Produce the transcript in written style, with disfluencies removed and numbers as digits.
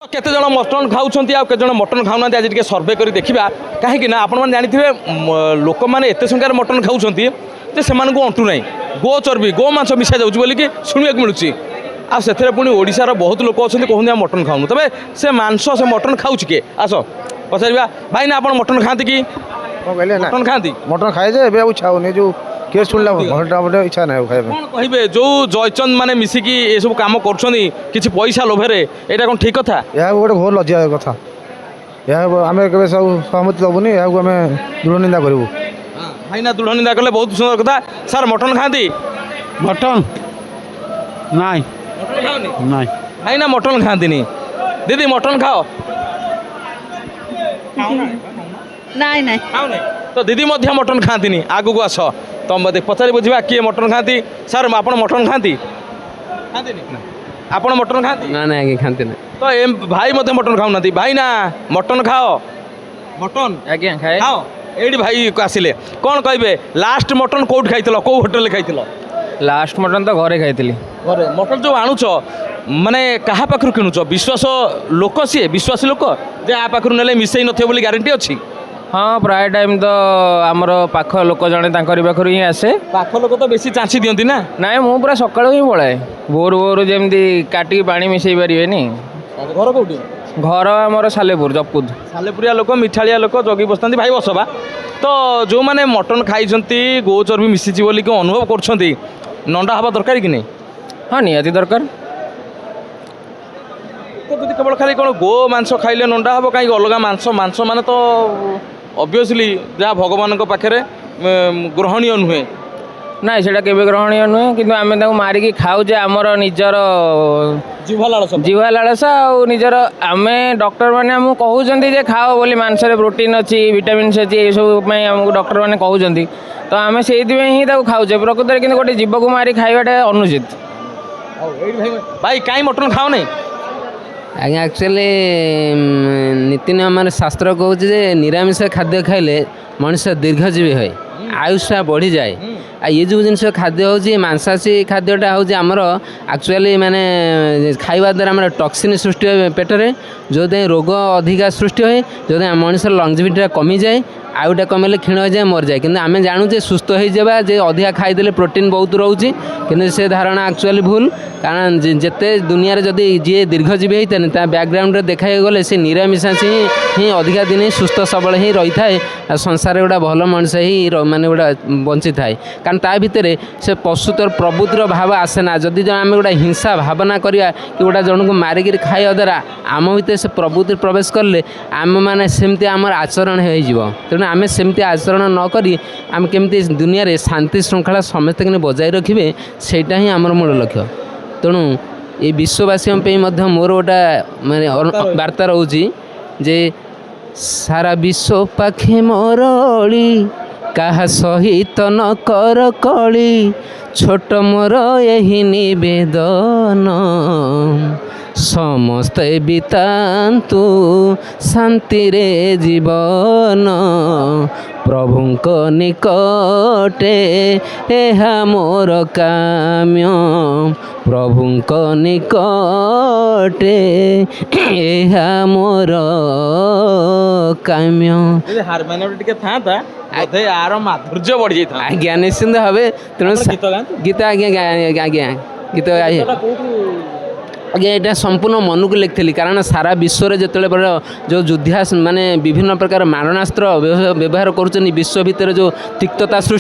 केते जन मटन खाऊंट आउ जन मटन खाऊना आज टे सर्वे कर देखा कहीं आपण जानी लोक मैंने एत संख्यार मटन खाऊँ से अंटू ना गो चर्बी गो मांस मिसा जाऊँगी शुणा मिलूँ आसे पुणी ओडार बहुत लोक अच्छा कहते मटन खाऊनु तबे से मांस से मटन खाऊँ किए आस पचार भाई ना आप मटन खाती कि मटन खाती मटन खाए इच्छा हो जो किए शुणला इच्छा ना खाଇବା कहे जो जयचंद मैंने मिसिकी ये सब कम कर पैसा लोभे यहाँ कौन ठीक कथा यह गोटे बहुत लज्जा कथा यह आम के सब सहमति दबुनि यह आम दृढ़ निंदा करूँ भाई ना दृढ़ निंदा कले बहुत सुंदर कथा सर मटन खाती मटन नाई नाई भाई ना मटन खाती दीदी मटन खाओ नहीं नहीं तो दीदी मध्य मटन खाती आगु को आस तुम मत पचारि बुझा किए मटन खाती सर आप मटन खाती आप मटन खाती ना ना खाते ना तो एम भाई मत मटन खाऊना भाई ना मटन खाओ मटन आज्ञा खाए खाओ ये भाई आसिले कौन कहे लास्ट मटन कौट खाई कौ होटेल खाई लास्ट मटन तो घरे खाई घरे मटन जो आणुच माने कहा पाखु किणुच विश्वास लोक सी विश्वासी लोक जे आ पाखु नेले मिसई नथियो बोली ग्यारंटी अछि हाँ प्राय टाइम तो आमर पाख लोक जड़े पाखर ही आसे पाख लोक तो बेसी चांसी दियंती ना नाई मु पूरा सकाळु ही पलाए भोर भोर जमी काटिकी पानी मिसई पारे घर कौटी घर आमर सालेपुर जपुद सालेपुरिया लोक मिठालिया लोक जगी बसता भाई बसवा तो जो मैंने मटन खाई गो चर्बी मिसी बोली अनुभव कर नंडा हवा दरकार कि नहीं हाँ निहाती दरकार तो जब केवल खाली कौन गो मांस खाइले नंडा हम कहीं अलग मांस मांस मान तो ऑब्वियसली जहाँ भगवान पाखे ग्रहणीय नुहे ना से ग्रहणीय नुहे कि आम मारिकी खाऊे आमर निजर जीवा लालसा और निजर आम डॉक्टर मैंने आमको कहते खाओ बोली मांस प्रोटीन अच्छी विटामिन अच्छी ये सब आमको डॉक्टर मैंने कहते तो आम से ही खाऊे प्रकृत में कि गोटे जीव को मारी खावाटा अनुचित भाई कहीं मटन खाओ नहीं आज्ञा एक्चुअली नीति नियम शास्त्र कहूँ निरामिष खाद्य खाइले मनुष्य दीर्घजीवी है आयुषा बढ़ी जाए ये जो जिन खाद्य हूँ मांसाशी खाद्यटा हूँ आमर एक्चुअली माने खाଇବା द्वारा आम टॉक्सिन सृष्टि हुए पेटरे जो रोग अधिका सृष्टि हुए जो मनुष्य लंगजिविटी कमी जाए आउटा कमेले क्षीण हो जाए मर जाए कि आम जानूचे सुस्थ हो जावा जे अधिका खाईदे प्रोटीन बहुत रोचे कि से धारणा एक्चुअली भूल कारण जिते दुनिया जदि जी दीर्घजीवी होता बैकग्राउंड देखा गले से निरामिषाशी ही अधिका दिन सुस्थ सबल ही रही था संसार गोटा भल मनुष्य ही माने गोटा बंची थाए कारण ता भितर से पशुतर प्रवृत्तिर भाव आसेना जदि आम गोटा हिंसा भावना करिया कि गोटा जन को मारिक खाଇବା द्वारा आम भितर से प्रवृत्ति प्रवेश कले आम मैंने सेमती आमर आचरण हो तेणु आम सेमती आचरण नक आम केमती दुनिया रे शांति श्रृंखला समस्त बजाय रखिए सेटा ही आमर मूल लक्ष्य तेणु ये विश्ववासी मोर गोटा माने वार्ता रोचे जे सारा विश्व पाखे मोरली कहा सहित न कर कली छोट मोर यही निवेदन समस्ते बितांतु शांति रे जीवन प्रभुंक निकटे एहा मोर काम्य प्रभुंक निकटे एहा मोर काम्य हारमोनियम था यार माधुर्य बढ़ी जाता आज्ञा निश्चिंत भावे तेणु गीत आज्ञा आज्ञा गीत आज्ञा यहाँ संपूर्ण मन को लिखी कारण सारा विश्व में जो जो युद्धा माने विभिन्न प्रकार मारणास्त्र व्यवहार कर विश्व भितर जो तिक्तता सृष्टि